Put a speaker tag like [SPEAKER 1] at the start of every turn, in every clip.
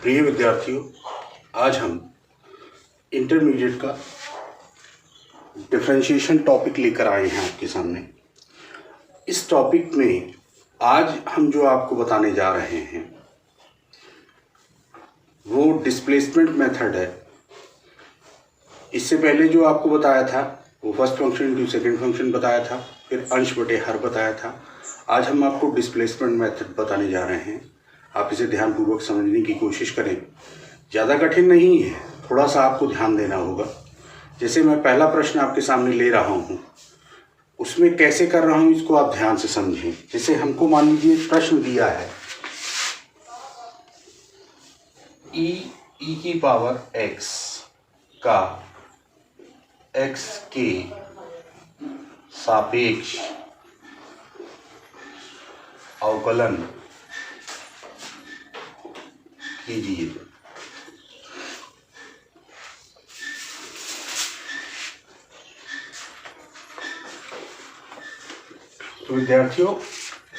[SPEAKER 1] प्रिय विद्यार्थियों, आज हम इंटरमीडिएट का डिफरेंशिएशन टॉपिक लेकर आए हैं आपके सामने। इस टॉपिक में आज हम जो आपको बताने जा रहे हैं वो डिस्प्लेसमेंट मेथड है। इससे पहले जो आपको बताया था वो first function into second function बताया था, फिर अंश बटे हर बताया था। आज हम आपको डिस्प्लेसमेंट मेथड बताने जा रहे हैं। आप इसे ध्यानपूर्वक समझने की कोशिश करें। ज़्यादा कठिन नहीं है, थोड़ा सा आपको ध्यान देना होगा। जैसे मैं पहला प्रश्न आपके सामने ले रहा हूँ, उसमें कैसे कर रहा हूँ इसको आप ध्यान से समझें। जैसे हमको मान लीजिए प्रश्न दिया है e की पावर x का x के सापेक्ष अवकलन कीजिए। तो विद्यार्थियों,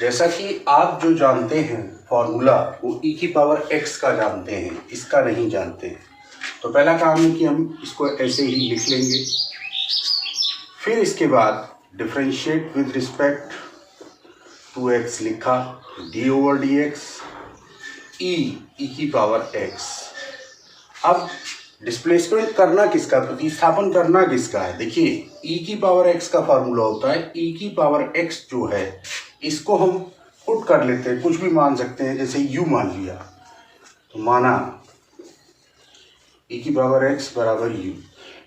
[SPEAKER 1] जैसा कि आप जो जानते हैं फॉर्मूला वो e की पावर x का जानते हैं, इसका नहीं जानते हैं। तो पहला काम है कि हम इसको ऐसे ही लिख लेंगे, फिर इसके बाद differentiate with respect to x लिखा, d over d x e की पावर x। अब डिस्प्लेसमेंट करना किसका, प्रतिस्थापन करना किसका है। देखिए e की पावर x का फॉर्मूला होता है e की पावर x जो है इसको हम पुट कर लेते हैं, कुछ भी मान सकते हैं। जैसे u मान लिया तो माना e की पावर x बराबर u।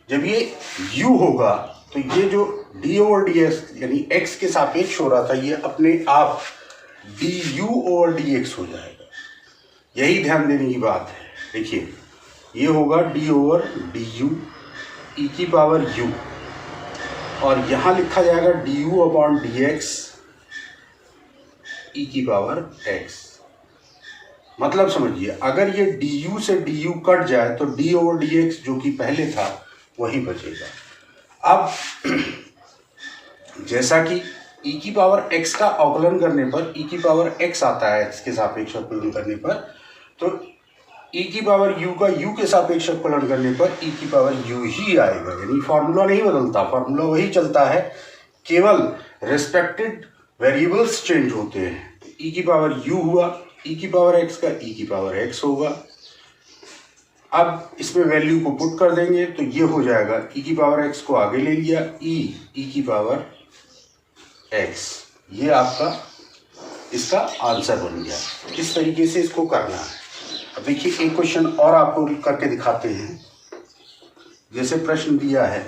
[SPEAKER 1] जब ये u होगा तो ये जो d ओवर डी एक्स यानी x के सापेक्ष हो रहा था ये अपने आप du ओवर dx हो जाएगा। यही ध्यान देने की बात है। देखिए ये होगा d ओवर डी यू ई की पावर u, और यहाँ लिखा जाएगा du upon d x e की पावर x। मतलब समझिए, अगर ये du से du कट जाए तो d ओवर डी एक्स जो कि पहले था वही बचेगा। अब जैसा कि e की पावर x का अवकलन करने पर e की पावर x आता है, x के सापेक्ष अवकलन करने पर, तो e की पावर u का u के सापेक्ष अवकलन करने पर e की पावर u ही आएगा। यानी फॉर्मूला नहीं बदलता, फॉर्मूला वही चलता है, केवल रेस्पेक्टेड वेरिएबल्स चेंज होते हैं। तो e की पावर u हुआ, e की पावर x का e की पावर x होगा। अब इसमें वैल्यू को पुट कर देंगे तो ये हो जाएगा, e की पावर x को आगे ले लिया, e की पावर x। ये आपका इसका आंसर बन गया। इस तरीके से इसको करना है। अब देखिए एक क्वेश्चन और आपको करके दिखाते हैं। जैसे प्रश्न दिया है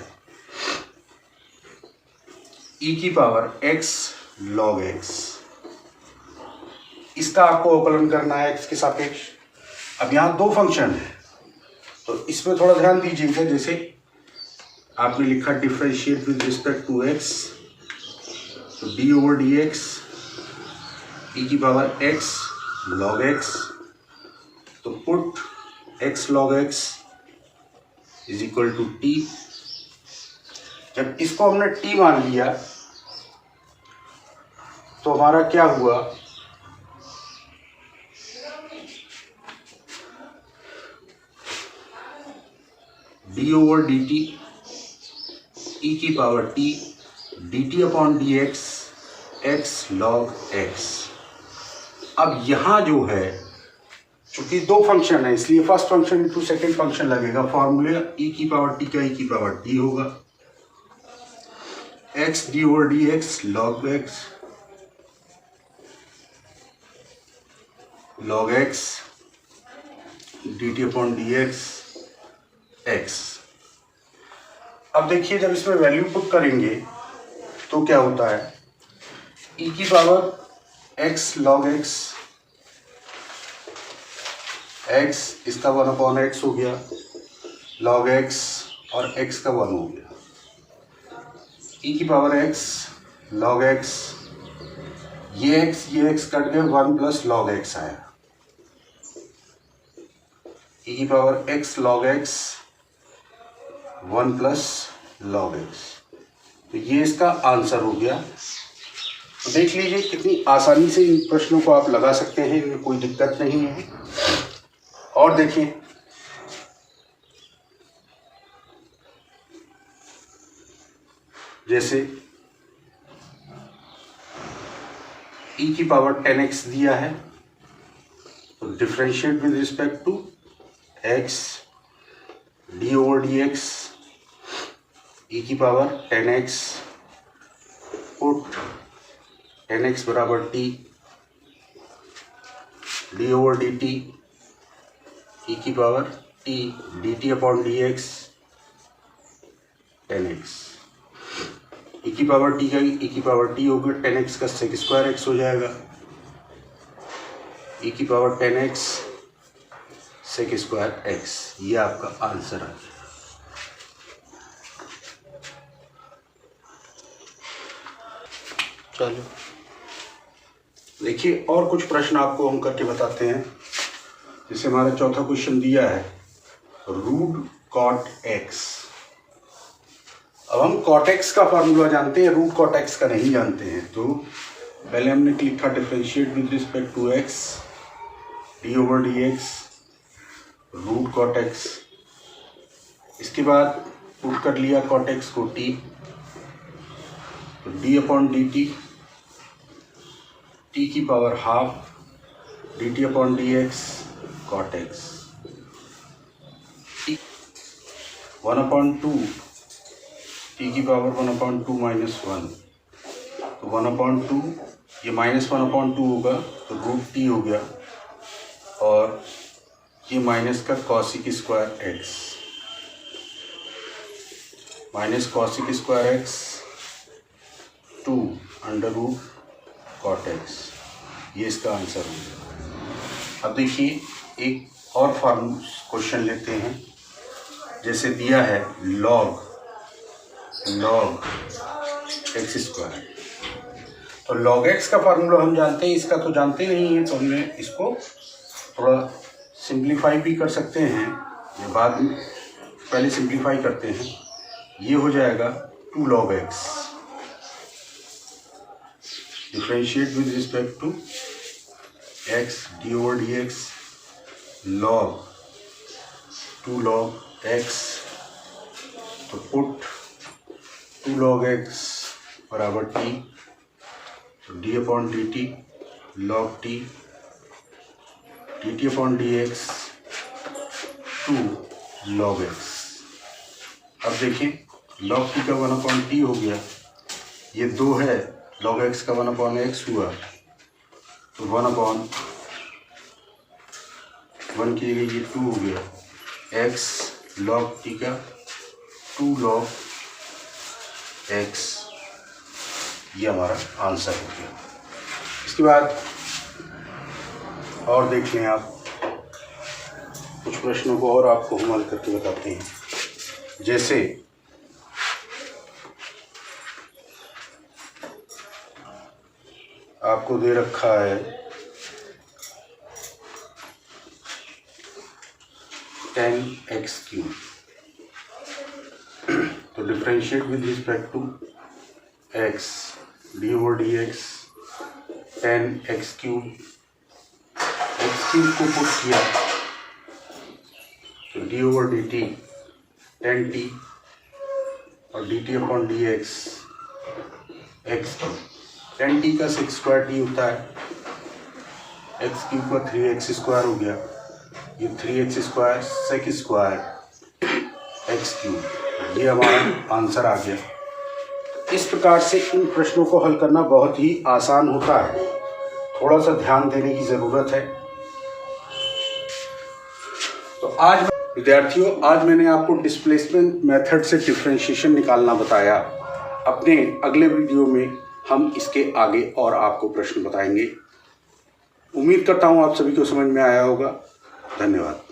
[SPEAKER 1] e की पावर x log x, इसका आपको अवकलन करना है x के सापेक्ष। अब यहाँ दो फंक्शन है तो इसमें थोड़ा ध्यान दीजिएगा। जैसे आपने लिखा differentiate with respect to x, तो d over d x e की पावर x log x, तो put x log x is equal to t। जब इसको हमने t मान लिया तो हमारा क्या हुआ, d over d t e की power t dt upon d x x log x। अब यहाँ जो है चूंकि दो फंक्शन है इसलिए first function into second function लगेगा। फॉर्मूला e की पावर t का e की पावर t होगा, x d over d x log x log x dt upon d x x। अब देखिए जब इसमें वैल्यू पुट करेंगे तो क्या होता है, e की power x log x x इसका 1 अपॉन x हो गया, log x और x का 1 हो गया, e की पावर x log x, ये x कट गए, 1 प्लस log x आया, e की power x log x 1 plus log x। तो ये इसका आंसर हो गया। तो देख लीजिए कितनी आसानी से इन प्रश्नों को आप लगा सकते हैं, इनमें कोई दिक्कत नहीं है। और देखिए जैसे e की पावर 10x दिया है, तो differentiate with respect to x d over dx, e की पावर 10x, पुट 10x बराबर t d over dt, e की power t dt upon dx 10x, e की पावर t का e की पावर t होगा 10x का sec square x हो जाएगा, e की power 10x sec square x, ये आपका आंसर आ गया। चलो देखिए और कुछ प्रश्न आपको हम करके बताते हैं। जैसे हमारा चौथा क्वेश्चन दिया है रूट कॉट x। अब हम कॉट x का फार्मूला जानते हैं, रूट कॉट x का नहीं जानते हैं। तो पहले हमने लिखा differentiate with respect to x d over d x root cot x। इसके बाद पुट कर लिया कॉट x को t, तो d upon d t, t की power half d t upon d x cot x, 1/2 टी की पावर 1/2 माइनस 1, तो 1/2 ये -1/2 होगा तो रूट टी हो गया, और ये माइनस का cosec square x, minus cosec square x 2 under root cot x, ये इसका आंसर हो गया। अब देखिए एक और क्वेश्चन लेते हैं। जैसे दिया है log x स्क्वायर, तो log x का फार्मूला हम जानते हैं, इसका तो जानते नहीं है, तो हमें इसको थोड़ा सिंप्लीफाई भी कर सकते हैं, ये बाद में पहले सिंप्लीफाई करते हैं। ये हो जाएगा 2 log x, differentiate with respect to x d over d x log 2 log x, तो पुट 2 log x बराबर t, तो d upon d t log t d t upon d x 2 log x। अब देखिए log t का 1/t हो गया, ये 2 है, log x का 1/x हुआ, तो 1/1 की जगह ये 2 हो गया, x log t का 2 log x, ये हमारा आंसर हो गया। इसके बाद और देख लें आप, कुछ प्रश्नों को और आपको हम हल करके बताते हैं। जैसे आपको दे रखा है 10x³, तो differentiate with respect to x d over d x 10x³ x³ को पुट किया, तो D over d T 10t और D t upon d x x³, 10t का सेक स्क्वायर t होता है, x³ का 3x² हो गया, ये 3x square sec square x³, ये हमारा आंसर आ गया। इस प्रकार से इन प्रश्नों को हल करना बहुत ही आसान होता है, थोड़ा सा ध्यान देने की ज़रूरत है। तो आज विद्यार्थियों, आज मैंने आपको डिस्प्लेसमेंट मेथड से डिफरेंशिएशन निकालना बताया। अपने अगले वीडियो में हम इसके आगे और आपको प्रश्न बताएंगे। उम्मीद करता हूँ आप सभी को समझ में आया होगा। धन्यवाद।